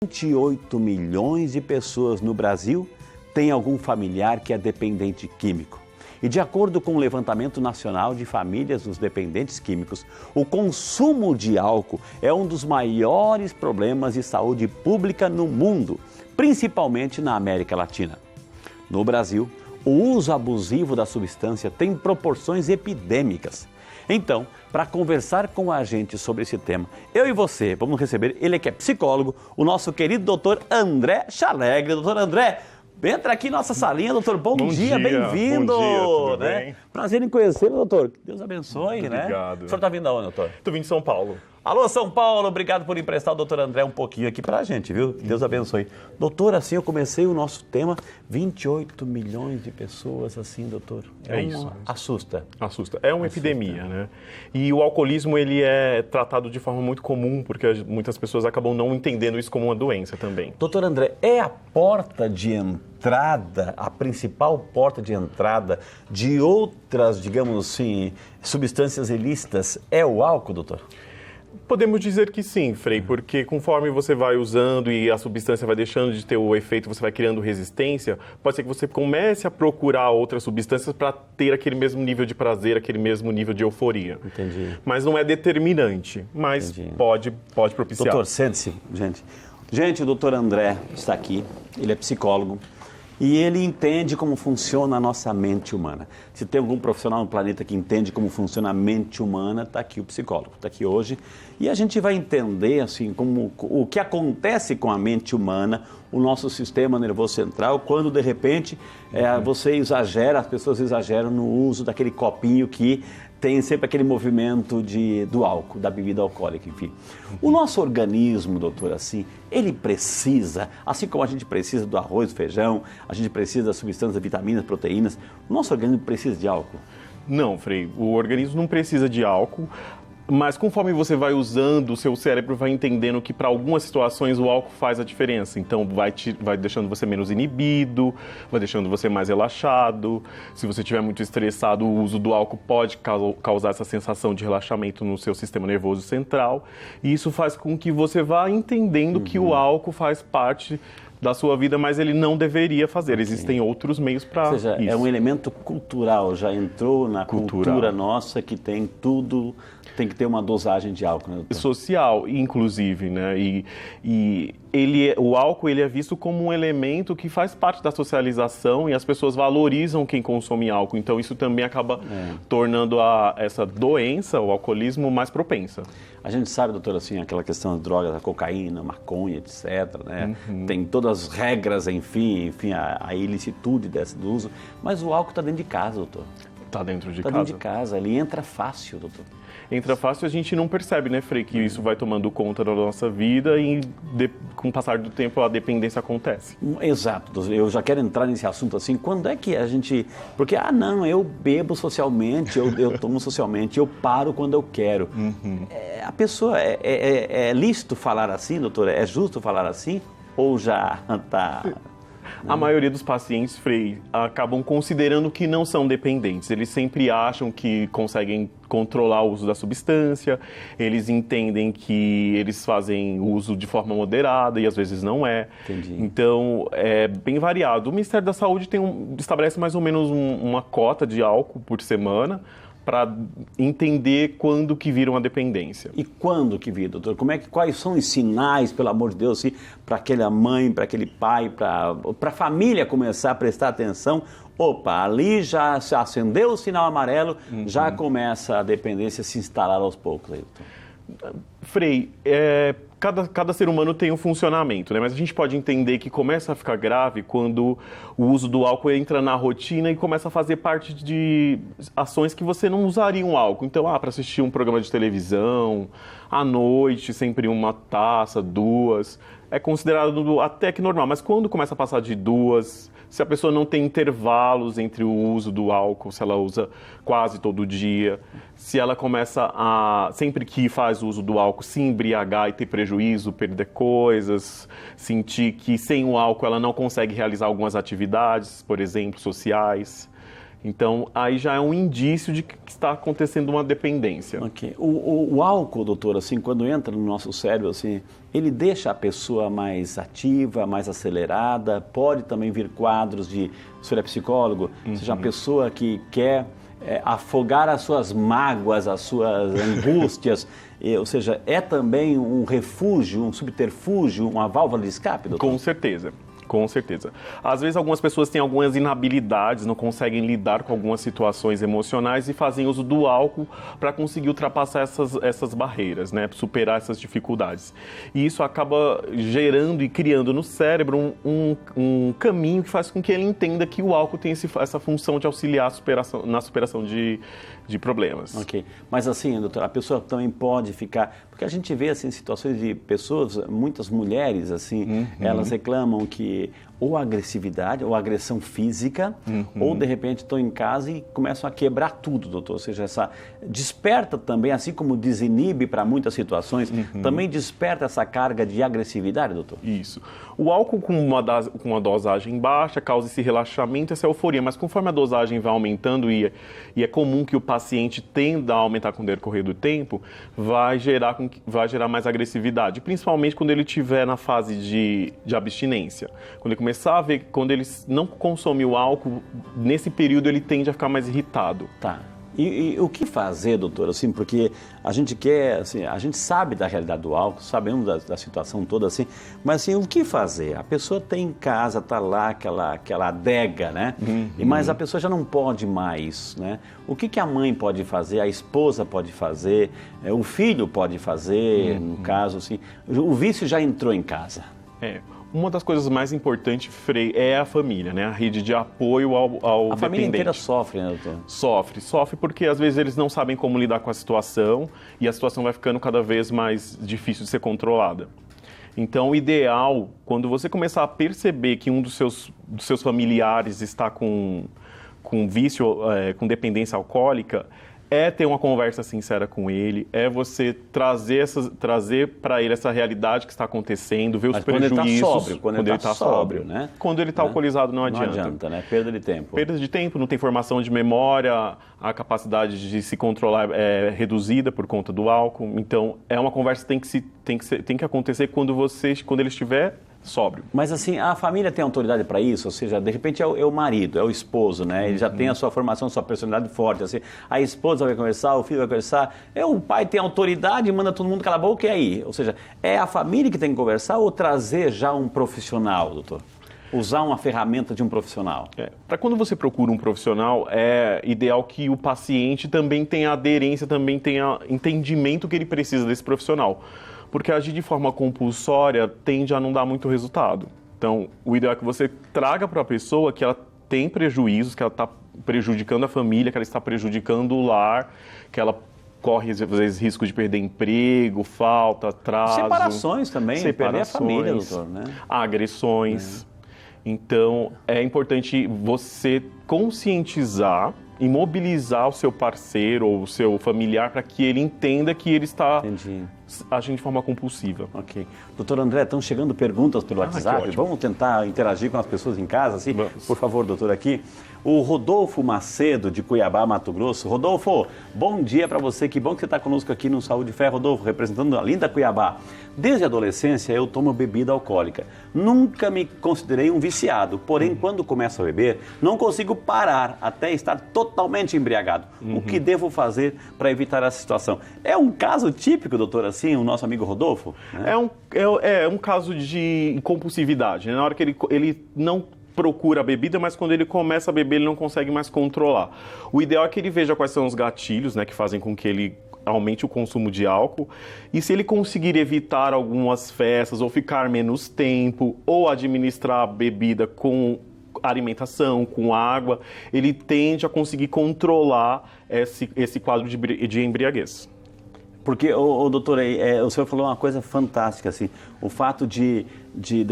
28 milhões de pessoas no Brasil têm algum familiar que é dependente químico. E de acordo com o Levantamento Nacional de Famílias dos Dependentes Químicos, o consumo de álcool é um dos maiores problemas de saúde pública no mundo, principalmente na América Latina. No Brasil, o uso abusivo da substância tem proporções epidêmicas. Então, para conversar com a gente sobre esse tema, eu e você vamos receber, ele que é psicólogo, o nosso querido doutor André Chalegre. Doutor André, entra aqui em nossa salinha, doutor. Bom dia, bem-vindo. Bom dia, tudo né? bem? Prazer em conhecê-lo, doutor. Deus abençoe, Muito né? obrigado. O senhor está vindo aonde, doutor? Estou vindo de São Paulo. Alô, São Paulo, obrigado por emprestar o doutor André um pouquinho aqui pra gente, viu? Deus abençoe. Doutor, assim, eu comecei o nosso tema, 28 milhões de pessoas, assim, doutor. Isso. Assusta. Assusta. É uma epidemia, né? E o alcoolismo, ele é tratado de forma muito comum, porque muitas pessoas acabam não entendendo isso como uma doença também. Doutor André, é a porta de entrada, a principal porta de entrada de outras, digamos assim, substâncias ilícitas, é o álcool, doutor? Podemos dizer que sim, Frei, porque conforme você vai usando e a substância vai deixando de ter o efeito, você vai criando resistência, pode ser que você comece a procurar outras substâncias para ter aquele mesmo nível de prazer, aquele mesmo nível de euforia. Entendi. Mas não é determinante, mas pode propiciar. Doutor, sente-se, gente. Gente, o doutor André está aqui, ele é psicólogo. E ele entende como funciona a nossa mente humana. Se tem algum profissional no planeta que entende como funciona a mente humana, está aqui o psicólogo, está aqui hoje. E a gente vai entender assim, o que acontece com a mente humana, o nosso sistema nervoso central, quando de repente você exagera, as pessoas exageram no uso daquele copinho que tem sempre aquele movimento do álcool, da bebida alcoólica, enfim. O nosso organismo, doutor, assim, ele precisa, assim como a gente precisa do arroz, do feijão, a gente precisa das substâncias, vitaminas, proteínas, o nosso organismo precisa de álcool? Não, Frei, o organismo não precisa de álcool, mas conforme você vai usando, o seu cérebro vai entendendo que para algumas situações o álcool faz a diferença. Então vai deixando você menos inibido, vai deixando você mais relaxado. Se você estiver muito estressado, o uso do álcool pode causar essa sensação de relaxamento no seu sistema nervoso central. E isso faz com que você vá entendendo que o álcool faz parte da sua vida, mas ele não deveria fazer. Existem outros meios para isso. Ou seja, é um elemento cultural, já entrou na cultura nossa que tem tudo, tem que ter uma dosagem de álcool, né, doutor? Social, inclusive, né? E o álcool ele é visto como um elemento que faz parte da socialização e as pessoas valorizam quem consome álcool. Então isso também acaba tornando essa doença, o alcoolismo, mais propensa. A gente sabe, doutor, assim, aquela questão das drogas, a cocaína, maconha, etc., né? Tem todas as regras, enfim a ilicitude do uso, mas o álcool está dentro de casa, doutor. Está dentro de casa. Está dentro de casa, ele entra fácil, doutor. Entra fácil e a gente não percebe, né, Frei, que isso vai tomando conta da nossa vida e com o passar do tempo a dependência acontece. Exato, doutor. Eu já quero entrar nesse assunto assim, quando é que a gente... Porque, não, eu bebo socialmente, eu tomo socialmente, eu paro quando eu quero. A pessoa, é lícito falar assim, doutor? É justo falar assim? Ou já está... A maioria dos pacientes, Frei, acabam considerando que não são dependentes. Eles sempre acham que conseguem controlar o uso da substância, eles entendem que eles fazem uso de forma moderada e às vezes não é. Entendi. Então, é bem variado. O Ministério da Saúde estabelece mais ou menos uma cota de álcool por semana, para entender quando que vira uma dependência. E quando que vira, doutor? Quais são os sinais, pelo amor de Deus, assim, para aquela mãe, para aquele pai, para a família começar a prestar atenção? Opa, ali já se acendeu o sinal amarelo, já começa a dependência a se instalar aos poucos, aí, doutor. Frei, cada ser humano tem um funcionamento, né? Mas a gente pode entender que começa a ficar grave quando o uso do álcool entra na rotina e começa a fazer parte de ações que você não usaria um álcool. Então, para assistir um programa de televisão, à noite, sempre uma taça, duas, é considerado até que normal. Mas quando começa a passar de duas, se a pessoa não tem intervalos entre o uso do álcool, se ela usa quase todo dia, se ela começa sempre que faz o uso do álcool, se embriagar e ter prejuízo, perder coisas, sentir que sem o álcool ela não consegue realizar algumas atividades, por exemplo, sociais. Então, aí já é um indício de que está acontecendo uma dependência. Ok. O álcool, doutor, assim, quando entra no nosso cérebro, assim, ele deixa a pessoa mais ativa, mais acelerada, pode também vir quadros de, o senhor é psicólogo, ou seja, a pessoa que quer afogar as suas mágoas, as suas angústias, ou seja, é também um refúgio, um subterfúgio, uma válvula de escape, doutor? Com certeza. Com certeza. Às vezes algumas pessoas têm algumas inabilidades, não conseguem lidar com algumas situações emocionais e fazem uso do álcool para conseguir ultrapassar essas barreiras, né? Superar essas dificuldades. E isso acaba gerando e criando no cérebro um caminho que faz com que ele entenda que o álcool tem essa função de auxiliar na superação de problemas. Ok. Mas assim, doutor, a pessoa também pode ficar... Porque a gente vê, assim, situações de pessoas, muitas mulheres, assim, elas reclamam que ou agressividade, ou agressão física, ou de repente estão em casa e começam a quebrar tudo, doutor. Ou seja, essa desperta também, assim como desinibe para muitas situações, também desperta essa carga de agressividade, doutor? Isso. O álcool com uma dosagem baixa causa esse relaxamento, essa euforia, mas conforme a dosagem vai aumentando e é comum que o paciente tenda a aumentar com o decorrer do tempo, vai gerar mais agressividade, principalmente quando ele estiver na fase de abstinência. Quando ele começar a ver que quando ele não consome o álcool, nesse período ele tende a ficar mais irritado. Tá. E o que fazer, doutor, assim, porque a gente quer, assim, a gente sabe da realidade do álcool, sabemos da situação toda, assim, mas assim, o que fazer? A pessoa tem em casa, tá lá aquela adega, né? Mas a pessoa já não pode mais, né? O que a mãe pode fazer, a esposa pode fazer, o filho pode fazer, no caso, assim, o vício já entrou em casa. Uma das coisas mais importantes, Frei, é a família, né? A rede de apoio ao dependente. A família inteira sofre, né, doutor? Sofre porque às vezes eles não sabem como lidar com a situação e a situação vai ficando cada vez mais difícil de ser controlada. Então, o ideal, quando você começar a perceber que um dos seus familiares está com vício, com dependência alcoólica, é ter uma conversa sincera com ele, é você trazer para ele essa realidade que está acontecendo, ver os prejuízos. Quando ele está sóbrio, né? Quando ele está alcoolizado, não adianta. Não adianta, né? Perda de tempo. Perda de tempo, não tem formação de memória, a capacidade de se controlar é reduzida por conta do álcool. Então, é uma conversa que tem que acontecer quando ele estiver sóbrio. Mas assim, a família tem autoridade para isso? Ou seja, de repente é o marido, é o esposo, né? Ele já tem a sua formação, a sua personalidade forte. Assim, a esposa vai conversar, o filho vai conversar. O pai tem autoridade, manda todo mundo calar a boca e aí? Ou seja, é a família que tem que conversar ou trazer já um profissional, doutor? Usar uma ferramenta de um profissional? Para quando você procura um profissional, é ideal que o paciente também tenha aderência, também tenha entendimento que ele precisa desse profissional. Porque agir de forma compulsória tende a não dar muito resultado. Então, o ideal é que você traga para a pessoa que ela tem prejuízos, que ela está prejudicando a família, que ela está prejudicando o lar, que ela corre, às vezes, risco de perder emprego, falta, atraso. Separações também, perder a família, doutor, né? Agressões. Então, é importante você conscientizar e mobilizar o seu parceiro ou o seu familiar para que ele entenda que ele está agindo de forma compulsiva. Ok. Doutor André, estão chegando perguntas pelo WhatsApp. Vamos tentar interagir com as pessoas em casa, assim? Vamos. Por favor, doutor, aqui. O Rodolfo Macedo, de Cuiabá, Mato Grosso. Rodolfo, bom dia para você. Que bom que você está conosco aqui no Saúde e Fé, Rodolfo, representando a linda Cuiabá. Desde a adolescência, eu tomo bebida alcoólica. Nunca me considerei um viciado, porém, quando começo a beber, não consigo parar até estar totalmente embriagado. O que devo fazer para evitar essa situação? É um caso típico, doutor, assim, o nosso amigo Rodolfo? Né? É um caso de compulsividade, né? Na hora que ele não procura a bebida, mas quando ele começa a beber, ele não consegue mais controlar. O ideal é que ele veja quais são os gatilhos, né, que fazem com que ele aumente o consumo de álcool, e se ele conseguir evitar algumas festas, ou ficar menos tempo, ou administrar a bebida com alimentação, com água, ele tende a conseguir controlar esse quadro de embriaguez. Porque, doutor, o senhor falou uma coisa fantástica, assim, o fato de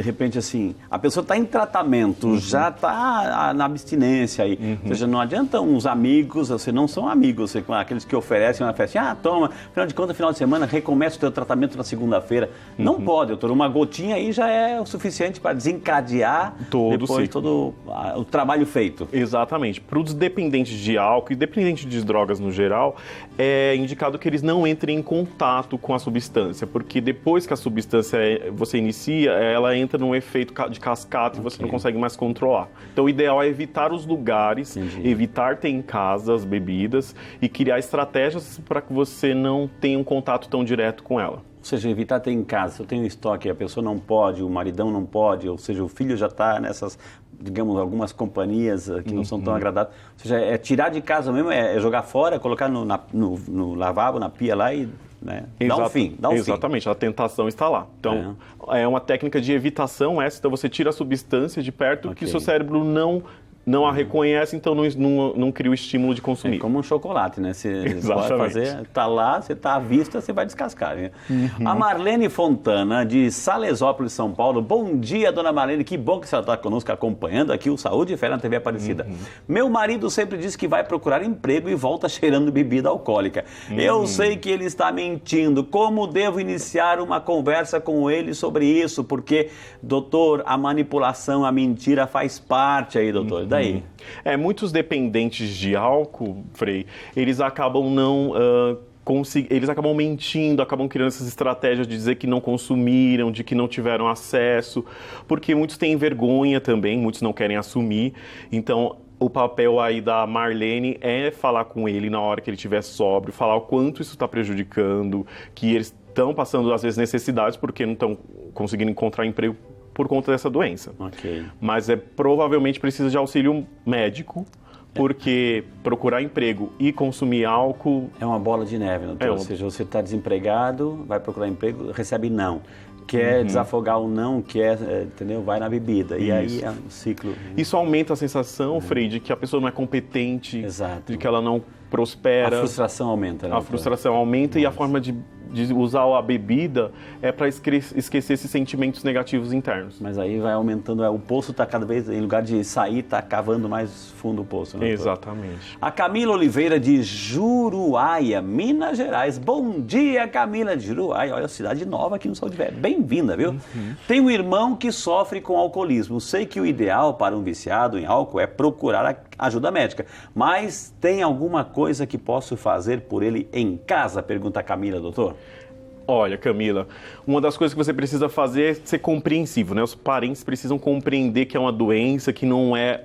repente, assim, a pessoa está em tratamento, já está na abstinência aí. Ou seja, não adianta uns amigos, você não são amigos, você, aqueles que oferecem uma festa, toma, afinal de contas, final de semana, recomeça o teu tratamento na segunda-feira. Não pode, doutor, uma gotinha aí já é o suficiente para desencadear depois todo o trabalho feito. Exatamente. Para os dependentes de álcool e dependentes de drogas no geral, é indicado que eles não entrem em contato com a substância, porque depois que a substância você inicia, ela entra num efeito de cascata e você não consegue mais controlar. Então, o ideal é evitar os lugares, evitar ter em casa as bebidas e criar estratégias para que você não tenha um contato tão direto com ela. Ou seja, evitar ter em casa. Se eu tenho estoque, a pessoa não pode, o maridão não pode, ou seja, o filho já está nessas, digamos, algumas companhias que não são tão agradáveis. Ou seja, é tirar de casa mesmo, é jogar fora, colocar no lavabo, na pia lá e... Né? Dá um fim. Exatamente, a tentação está lá. Então, é uma técnica de evitação essa, então você tira a substância de perto que o seu cérebro não a reconhece, então não cria o estímulo de consumir. É como um chocolate, né? Você pode fazer, tá lá, você tá à vista, você vai descascar. Né? A Marlene Fontana, de Salesópolis, São Paulo. Bom dia, dona Marlene, que bom que você está conosco acompanhando aqui o Saúde e Fé na TV Aparecida. Meu marido sempre diz que vai procurar emprego e volta cheirando bebida alcoólica. Eu sei que ele está mentindo. Como devo iniciar uma conversa com ele sobre isso? Porque, doutor, a manipulação, a mentira faz parte aí, doutor. Daí? Muitos dependentes de álcool, Frei, eles acabam eles acabam mentindo, acabam criando essas estratégias de dizer que não consumiram, de que não tiveram acesso, porque muitos têm vergonha também, muitos não querem assumir. Então, o papel aí da Marlene é falar com ele na hora que ele estiver sóbrio, falar o quanto isso está prejudicando, que eles estão passando, às vezes, necessidades porque não estão conseguindo encontrar emprego por conta dessa doença. Mas provavelmente precisa de auxílio médico, porque procurar emprego e consumir álcool... É uma bola de neve, doutor. Ou seja, você está desempregado, vai procurar emprego, recebe não. Quer desafogar o não, entendeu? Vai na bebida. E aí é um ciclo. Isso aumenta a sensação, Frei, de que a pessoa não é competente, de que ela não prospera. A frustração aumenta, né? A frustração aumenta e a forma de usar a bebida é para esquecer esses sentimentos negativos internos. Mas aí vai aumentando, o poço está cada vez, em lugar de sair, está cavando mais fundo o poço, né? Exatamente. A Camila Oliveira, de Juruáia, Minas Gerais. Bom dia, Camila de Juruáia. Olha, cidade nova aqui no Saúde Velha. Bem-vinda, viu? Tenho um irmão que sofre com alcoolismo. Sei que o ideal para um viciado em álcool é procurar ajuda médica. Mas tem alguma coisa que posso fazer por ele em casa? Pergunta a Camila, doutor. Olha, Camila, uma das coisas que você precisa fazer é ser compreensivo, né? Os parentes precisam compreender que é uma doença, que não é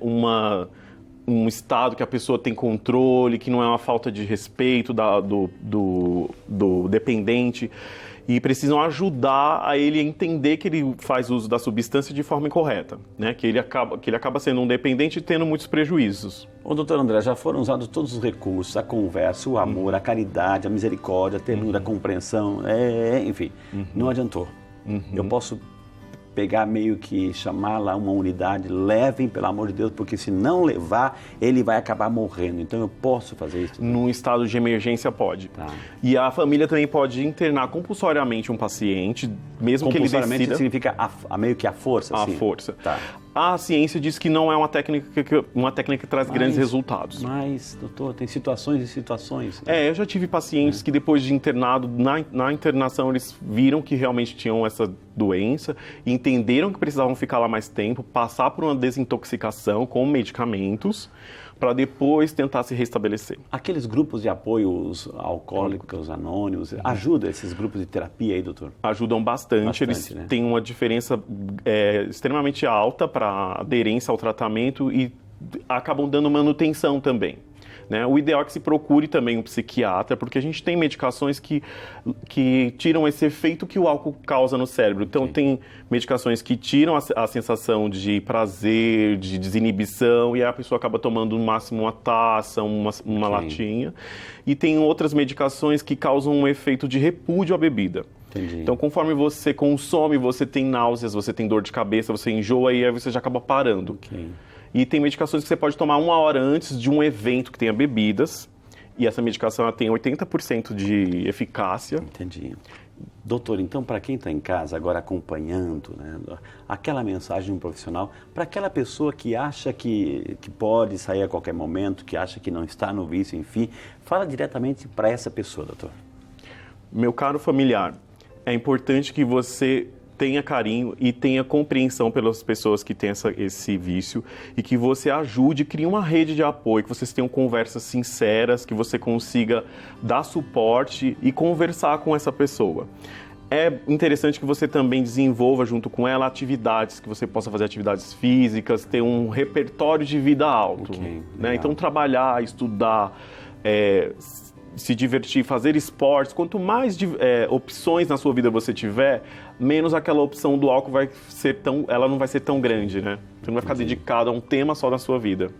um estado que a pessoa tem controle, que não é uma falta de respeito do dependente. E precisam ajudar a ele a entender que ele faz uso da substância de forma incorreta, né? Que ele acaba sendo um dependente e tendo muitos prejuízos. Ô, doutor André, já foram usados todos os recursos, a conversa, o amor, a caridade, a misericórdia, a ternura, a compreensão, enfim, não adiantou. Eu posso pegar meio que chamar lá uma unidade, levem, pelo amor de Deus, porque se não levar, ele vai acabar morrendo. Então eu posso fazer isso? Num estado de emergência pode. E a família também pode internar compulsoriamente um paciente, mesmo que ele decida... Compulsoriamente significa meio que a força? A força. A ciência diz que não é uma técnica que traz grandes resultados. Mas, doutor, tem situações e situações. Eu já tive pacientes que depois de internado, na internação, eles viram que realmente tinham essa doença, entenderam que precisavam ficar lá mais tempo, passar por uma desintoxicação com medicamentos, para depois tentar se restabelecer. Aqueles grupos de apoio, os alcoólicos anônimos, ajudam esses grupos de terapia aí, doutor? Ajudam bastante, eles têm uma diferença extremamente alta para aderência ao tratamento e acabam dando manutenção também. Né? O ideal é que se procure também um psiquiatra, porque a gente tem medicações que tiram esse efeito que o álcool causa no cérebro. Então, tem medicações que tiram a sensação de prazer, de desinibição, e aí a pessoa acaba tomando no máximo uma taça, uma latinha. E tem outras medicações que causam um efeito de repúdio à bebida. Então, conforme você consome, você tem náuseas, você tem dor de cabeça, você enjoa e aí você já acaba parando. E tem medicações que você pode tomar 1 hora antes de um evento que tenha bebidas. E essa medicação ela tem 80% de eficácia. Doutor, então, para quem está em casa agora acompanhando, né, aquela mensagem de um profissional, para aquela pessoa que acha que pode sair a qualquer momento, que acha que não está no vício, enfim, fala diretamente para essa pessoa, doutor. Meu caro familiar, é importante que você tenha carinho e tenha compreensão pelas pessoas que têm esse vício e que você ajude, crie uma rede de apoio, que vocês tenham conversas sinceras, que você consiga dar suporte e conversar com essa pessoa. É interessante que você também desenvolva junto com ela atividades, que você possa fazer atividades físicas, ter um repertório de vida alto. Né? Então, trabalhar, estudar, se divertir, fazer esportes, quanto mais opções na sua vida você tiver, menos aquela opção do álcool ela não vai ser tão grande, né? Você não vai ficar dedicado a um tema só na sua vida.